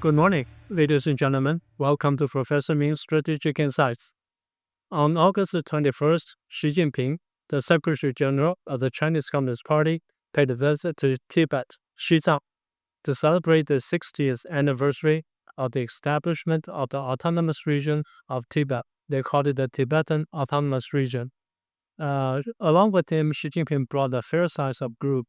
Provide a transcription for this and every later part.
Good morning, ladies and gentlemen. Welcome to Professor Ming's Strategic Insights. On August 21st, Xi Jinping, the Secretary General of the Chinese Communist Party, paid a visit to Tibet, Xizang, to celebrate the 60th anniversary of the establishment of the autonomous region of Tibet. They called it the Tibetan Autonomous Region. Along with him, Xi Jinping brought a fair size of group.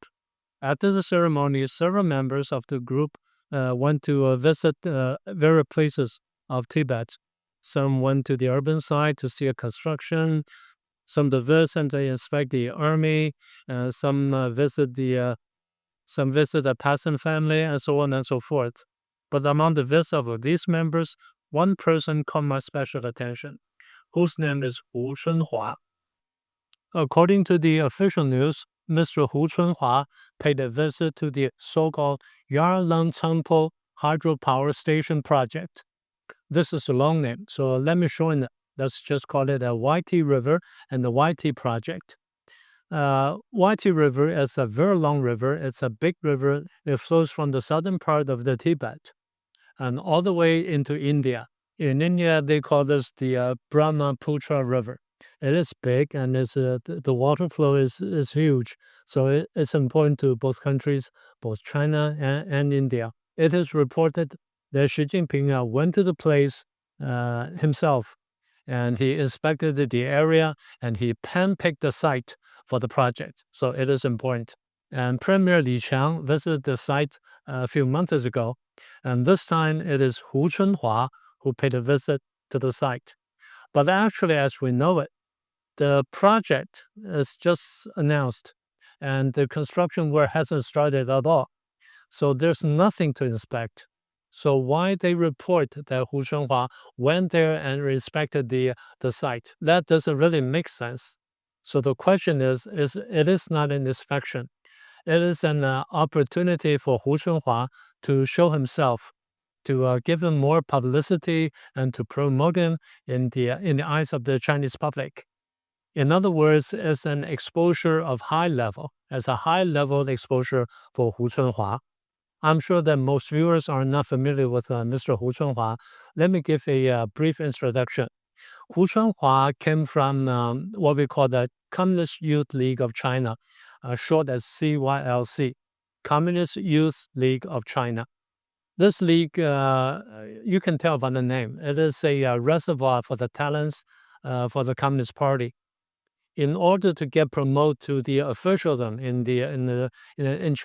After the ceremony, several members of the group went to visit various places of Tibet. Some went to the urban side to see a construction. Some to visit and inspect the army. Some visit the peasant family, and so on and so forth. But among the visits of these members, one person caught my special attention, whose name is Hu Chunhua. According to the official news, Mr. Hu Chunhua paid a visit to the so-called Yarlangcangpo hydropower station project. This is a long name, so let me shorten it. Let's just call it a YT River and the YT project. YT River is a very long river. It's a big river. It flows from the southern part of the Tibet and all the way into India. In India, they call this the Brahmaputra River. It is big and the water flow is huge. So it's important to both countries, both China and India. It is reported that Xi Jinping went to the place himself, and he inspected the area and he handpicked the site for the project. So it is important. And Premier Li Qiang visited the site a few months ago, and this time it is Hu Chunhua who paid a visit to the site. But actually, as we know it, the project is just announced and the construction work hasn't started at all. So there's nothing to inspect. So why they report that Hu Chunhua went there and inspected the site? That doesn't really make sense. So the question is it is not an inspection. It is an opportunity for Hu Chunhua to show himself, to give him more publicity and to promote him in the eyes of the Chinese public. In other words, it's an exposure of high level, as a high-level exposure for Hu Chunhua. I'm sure that most viewers are not familiar with Mr. Hu Chunhua. Let me give a brief introduction. Hu Chunhua came from what we call the Communist Youth League of China, short as CYLC, Communist Youth League of China. This league, you can tell by the name, it is a reservoir for the talents for the Communist Party. In order to get promoted to the officialdom in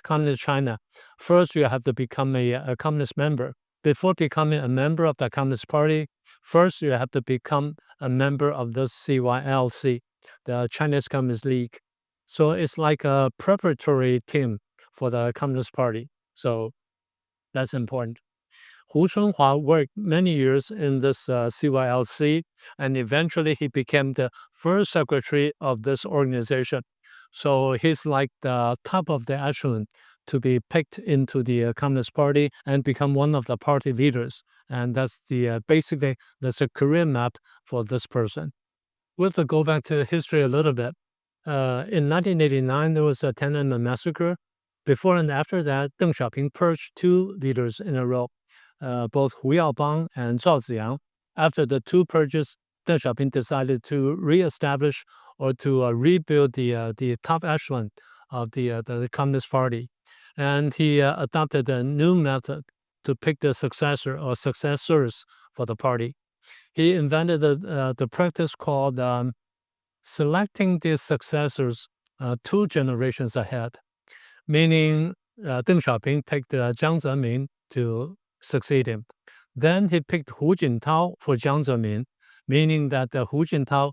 Communist China, first you have to become a communist member. Before becoming a member of the Communist Party, first you have to become a member of the CYLC, the Chinese Communist League. So it's like a preparatory team for the Communist Party. So that's important. Hu Chunhua worked many years in this CYLC, and eventually he became the first secretary of this organization. So he's like the top of the echelon to be picked into the Communist Party and become one of the party leaders. And that's basically that's a career map for this person. We have to go back to history a little bit. In 1989, there was a Tiananmen massacre. Before and after that, Deng Xiaoping purged two leaders in a row. Both Hu Yaobang and Zhao Ziyang. After the two purges, Deng Xiaoping decided to reestablish or to rebuild the top echelon of the Communist Party, and he adopted a new method to pick the successor or successors for the party. He invented the practice called selecting the successors 2 generations ahead, meaning Deng Xiaoping picked Jiang Zemin to succeed him. Then he picked Hu Jintao for Jiang Zemin, meaning that Hu Jintao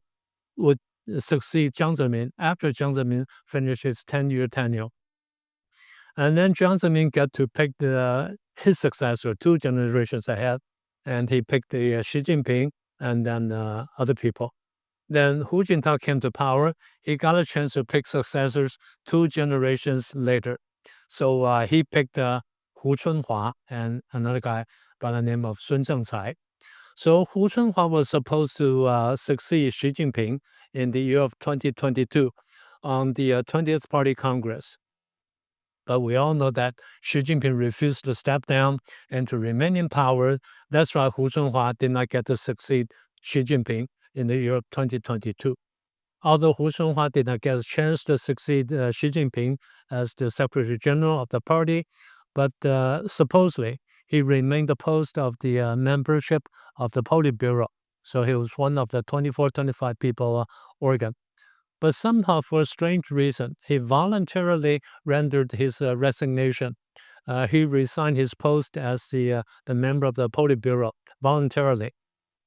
would succeed Jiang Zemin after Jiang Zemin finished his 10-year tenure. And then Jiang Zemin got to pick his successor 2 generations ahead, and he picked Xi Jinping and then other people. Then Hu Jintao came to power. He got a chance to pick successors 2 generations later. So he picked Hu Chunhua and another guy by the name of Sun Zhengcai. So Hu Chunhua was supposed to succeed Xi Jinping in the year of 2022 on the 20th Party Congress. But we all know that Xi Jinping refused to step down and to remain in power. That's why Hu Chunhua did not get to succeed Xi Jinping in the year of 2022. Although Hu Chunhua did not get a chance to succeed Xi Jinping as the Secretary General of the party, but supposedly he remained the post of the membership of the Politburo. So he was one of the 24, 25 people organ. But somehow, for a strange reason, he voluntarily rendered his resignation. He resigned his post as the member of the Politburo voluntarily.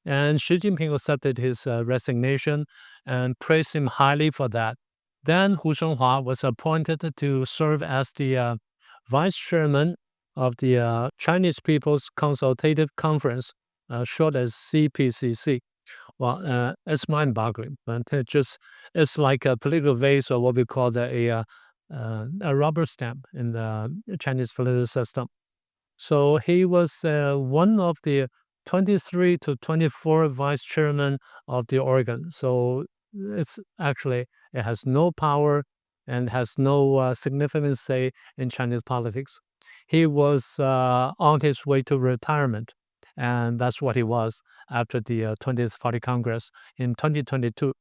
And Xi Jinping accepted his resignation and praised him highly for that. Then Hu Chunhua was appointed to serve as the vice chairman of the Chinese People's Consultative Conference, short as CPCC. Well, it's mind-boggling, but it's like a political vase, or what we call a rubber stamp in the Chinese political system. So he was one of the 23 to 24 vice chairman of the organ. So it has no power and has no significant say in Chinese politics. He was on his way to retirement, and that's what he was after the 20th Party Congress in 2022.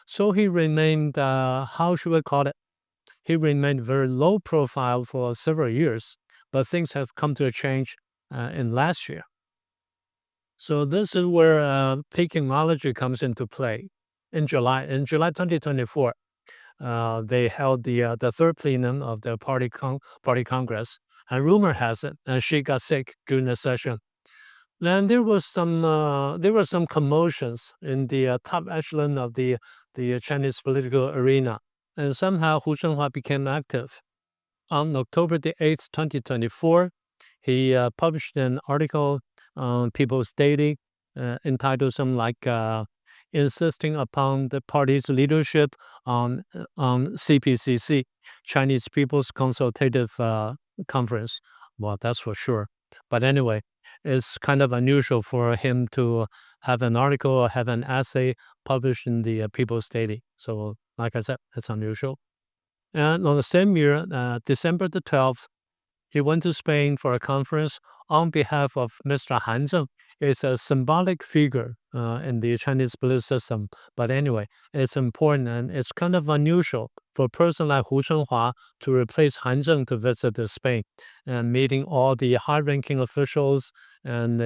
So he remained, how should we call it? He remained very low profile for several years, but things have come to a change in last year. So this is where peaking knowledge comes into play. In July 2024, they held the third plenum of the party congress, and rumor has it she got sick during the session. Then there were some commotions in the top echelon of the Chinese political arena, and somehow Hu Chunhua became active. On October the 8th, 2024, he published an article on People's Daily entitled something like insisting upon the party's leadership on CPCC, Chinese People's Consultative Conference. Well, that's for sure. But anyway, it's kind of unusual for him to have an article or have an essay published in the People's Daily. So, like I said, it's unusual. And on the same year, December the 12th, he went to Spain for a conference on behalf of Mr. Han Zheng. It's a symbolic figure in the Chinese political system. But anyway, it's important and it's kind of unusual for a person like Hu Chunhua to replace Han Zheng to visit Spain and meeting all the high-ranking officials and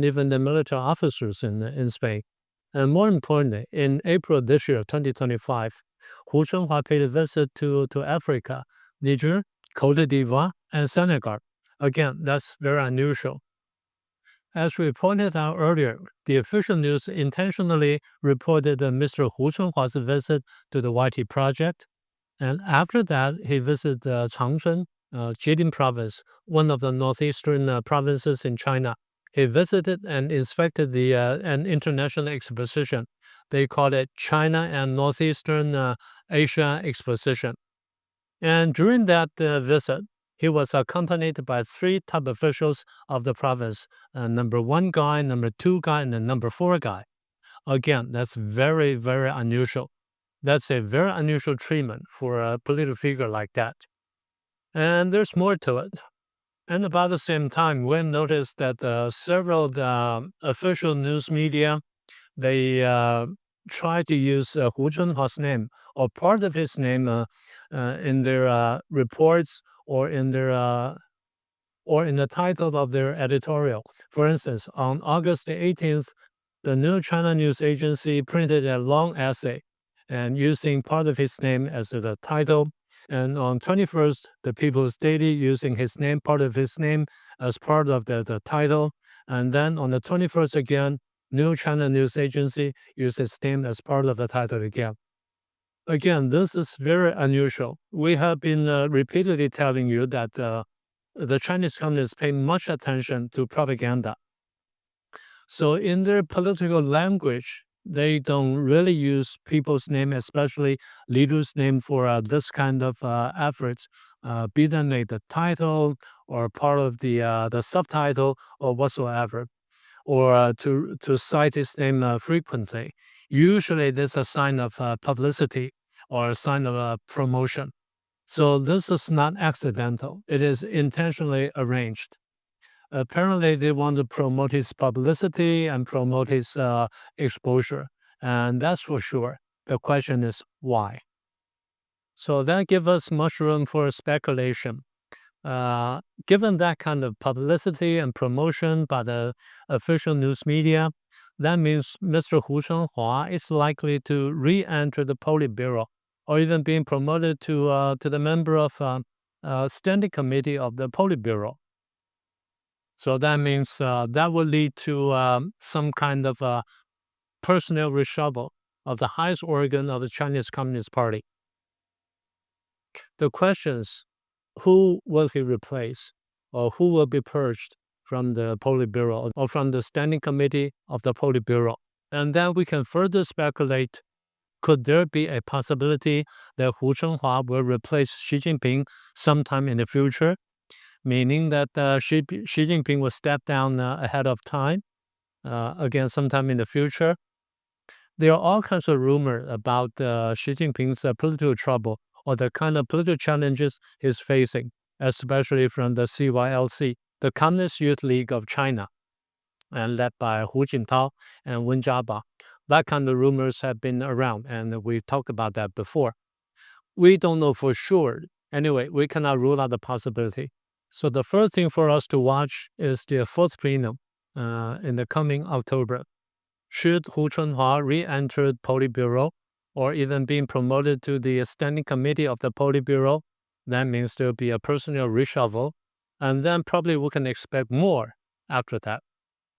even the military officers in Spain. And more importantly, in April this year, 2025, Hu Chunhua paid a visit to Africa, Niger, Cote d'Ivoire, and Senegal. Again, that's very unusual. As we pointed out earlier, the official news intentionally reported Mr. Hu Chunhua's visit to the YT project, and after that, he visited Changchun, Jilin province, one of the northeastern provinces in China. He visited and inspected an international exposition. They called it China and Northeastern Asia Exposition. And during that visit, he was accompanied by 3 top officials of the province, number 1 guy, number 2 guy, and the number 4 guy. Again, that's very, very unusual. That's a very unusual treatment for a political figure like that. And there's more to it. And about the same time, we noticed that several official news media, they try to use Hu Chunhua's name or part of his name in their reports or in the title of their editorial. For instance, on August the 18th, the New China News Agency printed a long essay and using part of his name as the title. And on 21st, the People's Daily using his name, part of his name as part of the title. And then on the 21st again, New China News Agency used his name as part of the title again. Again, this is very unusual. We have been repeatedly telling you that the Chinese communists pay much attention to propaganda. So in their political language, they don't really use people's name, especially leaders' name, for this kind of efforts, be they made the title or part of the subtitle or whatsoever, or to cite his name frequently. Usually, that's a sign of publicity or a sign of promotion. So this is not accidental. It is intentionally arranged. Apparently, they want to promote his publicity and promote his exposure. And that's for sure. The question is why? So that gives us much room for speculation. Given that kind of publicity and promotion by the official news media, that means Mr. Hu Chunhua is likely to re-enter the Politburo or even being promoted to the member of standing committee of the Politburo. So that means that will lead to some kind of personnel reshuffle of the highest organ of the Chinese Communist Party. The questions: who will he replace, or who will be purged from the Politburo or from the standing committee of the Politburo? And then we can further speculate: could there be a possibility that Hu Chunhua will replace Xi Jinping sometime in the future? Meaning that Xi Jinping will step down ahead of time, again, sometime in the future. There are all kinds of rumors about Xi Jinping's political trouble or the kind of political challenges he's facing, especially from the CYLC, the Communist Youth League of China, and led by Hu Jintao and Wen Jiabao. That kind of rumors have been around, and we talked about that before. We don't know for sure. Anyway, we cannot rule out the possibility. So the first thing for us to watch is the fourth plenum in the coming October. Should Hu Chunhua re-enter Politburo or even being promoted to the standing committee of the Politburo, that means there will be a personnel reshuffle, and then probably we can expect more after that.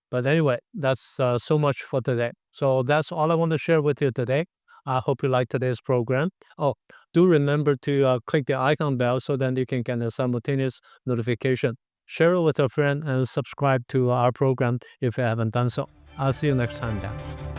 But anyway, that's so much for today. So that's all I want to share with you today. I hope you like today's program. Oh, do remember to click the icon bell so that you can get a simultaneous notification. Share it with a friend and subscribe to our program if you haven't done so. I'll see you next time, guys.